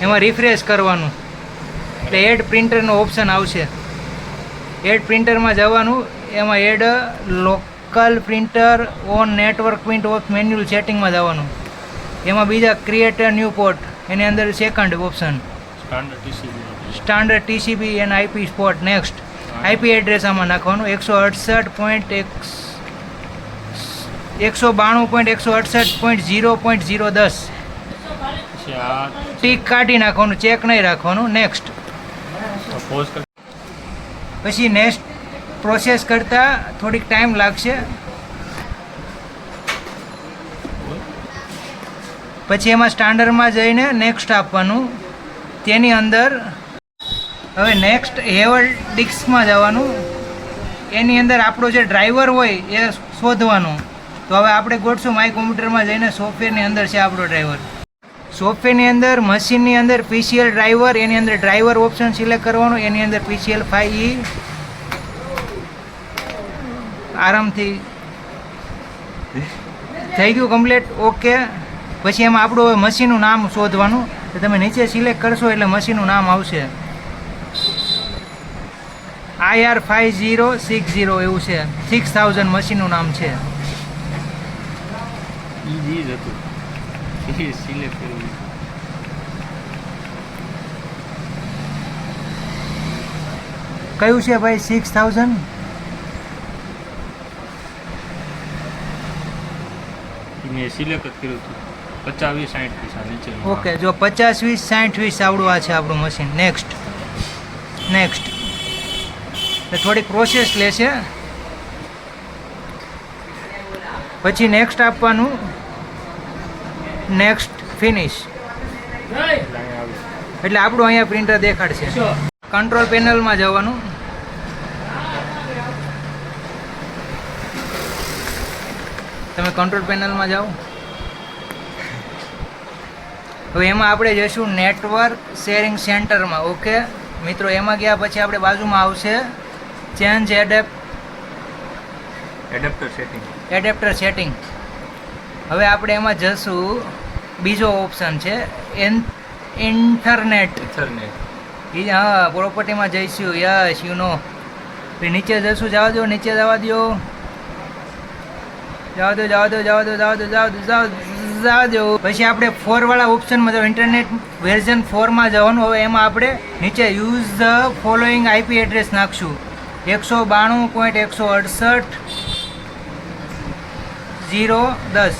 એમાં રિફ્રેશ કરવાનું એટલે એડ પ્રિન્ટરનો ઓપ્શન આવશે. એડ પ્રિન્ટરમાં જવાનું, એમાં add local printer on network print of manual સેટિંગમાં જવાનું. એમાં બીજા ક્રિએટ અ ન્યૂ પોર્ટ, એની અંદર second option standard TCP and IP સ્પોટ. નેક્સ્ટ આઈપી એડ્રેસ આમાં નાખવાનું 192.168.0.010. ટીક કાઢી નાખવાનું, ચેક નહીં રાખવાનું. નેક્સ્ટ પછી નેક્સ્ટ પ્રોસેસ કરતાં થોડીક ટાઈમ લાગશે. પછી એમાં સ્ટાન્ડર્ડમાં જઈને નેક્સ્ટ આપવાનું. તેની અંદર હવે નેક્સ્ટ હેવલ ડિસ્કમાં જવાનું. એની અંદર આપણો જે ડ્રાઈવર હોય એ શોધવાનો. તો હવે આપણે ગોઠશું માય કોમ્પ્યુટરમાં જઈને સોફ્ટવેરની અંદર છે આપણો ડ્રાઈવર. સોફ્ટવેરની અંદર મશીનની અંદર પીસીએલ ડ્રાઈવર, એની અંદર ડ્રાઈવર ઓપ્શન સિલેક્ટ કરવાનું. એની અંદર PCL 5E આરામથી થઈ ગયું કમ્પ્લીટ. ઓકે. પછી એમાં આપણું મશીનનું નામ શોધવાનું. તો તમે નીચે સિલેક્ટ કરશો એટલે મશીનનું નામ આવશે. IR5060 એવું છે. 6000 મશીનનું નામ છે. કયું છે ભાઈ? 6000. મેં સિલેક્ટ કર્યું હતું 50 20 60 નીચે. ઓકે, જો 50 20 60 20 આવડું આ છે આપણું મશીન. નેક્સ્ટ એટલે થોડીક પ્રોસેસ લેશે. પછી નેક્સ્ટ આપવાનું. નેક્સ્ટ ફિનિશ એટલે આપણું અહીંયા પ્રિન્ટર દેખાડશે. કંટ્રોલ પેનલમાં જવાનું. તમે કંટ્રોલ પેનલમાં જાઓ. હવે એમાં આપણે જઈશું નેટવર્ક શેરિંગ સેન્ટરમાં. ઓકે મિત્રો, એમાં ગયા પછી આપણે બાજુમાં આવશે ચેન્જ એડેપ્ટર સેટિંગ. હવે આપણે એમાં જશું, બીજો ઓપ્શન છે ઇન્ટરનેટ. હા, પ્રોપર્ટીમાં જઈશું. Yes, you know. નીચે જશું. જવા દો, નીચે જવા દો. પછી આપણે 4 વાળા ઓપ્શનમાં જાવ. ઇન્ટરનેટ વર્ઝન 4માં જવાનું. હવે એમાં આપણે નીચે use the following IP address નાખશું. 192.168.0.10.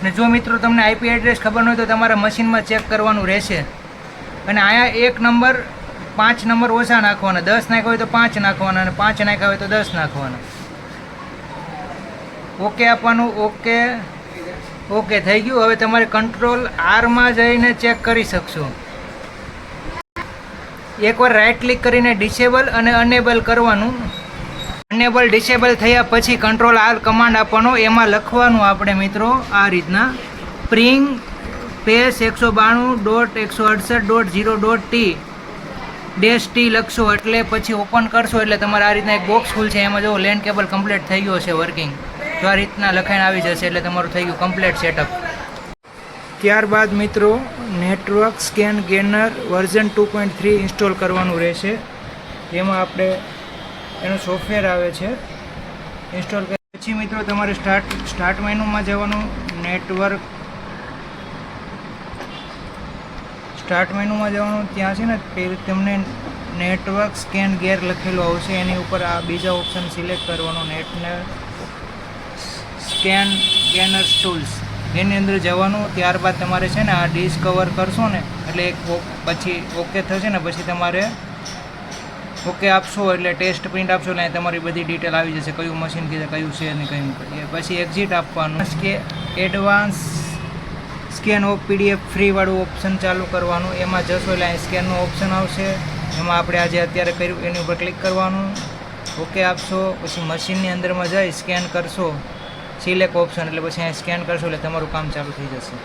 ને જો મિત્રો તમને આઈપી એડ્રેસ ખબર ન હોય તો તમારા મશીનમાં ચેક કરવાનું રહેશે. અને અહીંયા એક નંબર 5 નંબર ઓછા નાખવાના. 10 નાખ્યા હોય તો 5 નાખવાના, અને 5 નાખ્યા હોય તો 10 નાખવાના. ઓકે આપવાનું. ઓકે થઈ ગયું. હવે તમારે કંટ્રોલ આરમાં જઈને ચેક કરી શકશો. એકવાર રાઈટ ક્લિક કરીને ડિસેબલ અને અનેબલ કરવાનું. અનેબલ ડિસેબલ થયા પછી કંટ્રોલ R કમાન્ડ આપવાનો. એમાં લખવાનું આપણે મિત્રો આ રીતના પ્રિંગ પેસ 192.168.0.t લખશો એટલે પછી ઓપન કરશો એટલે તમારે આ રીતના એક બોક્સ ખુલશે. એમાં જો લેન કેબલ કમ્પ્લીટ થઈ ગયો છે વર્કિંગ. તો આ રીતના લખાઈને આવી જશે એટલે તમારું થઈ ગયું કમ્પ્લીટ સેટઅપ. ત્યારબાદ મિત્રો network scan gainer version 2.3 install કરવાનું રહેશે. એમાં આપણે એનું સોફ્ટવેર આવે છે ઇન્સ્ટોલ કર્યા પછી મિત્રો તમારે સ્ટાર્ટ મેનુમાં જવાનું. સ્ટાર્ટ મેનુમાં જવાનું. ત્યાં છે ને તમને નેટવર્ક સ્કેન ગેર લખેલું આવશે. એની ઉપર આ બીજા ઓપ્શન સિલેક્ટ કરવાનો. સ્કેન ગેનર્સ ટૂલ્સ એની અંદર જવાનું. ત્યારબાદ તમારે છે ને આ ડિસ્કવર કરશો ને એટલે પછી ઓકે થશે ને પછી તમારે ઓકે આપશો એટલે ટેસ્ટ પ્રિન્ટ આપશો એટલે તમારી બધી ડિટેલ આવી જશે. કયું મશીન કીધે કયું છે ને કયું. પછી એક્ઝિટ આપવાનું. એડવાન્સ સ્કેન ઓફ PDF ફ્રીવાળું ઓપ્શન ચાલુ કરવાનું. એમાં જશો એટલે અહીં સ્કેનનું ઓપ્શન આવશે. એમાં આપણે આજે અત્યારે કર્યું એની ઉપર ક્લિક કરવાનું. ઓકે આપશો. પછી મશીનની અંદરમાં જઈ સ્કેન કરશો. સિલેક્ટ ઓપ્શન એટલે પછી અહીં સ્કેન કરશો એટલે તમારું કામ ચાલુ થઈ જશે.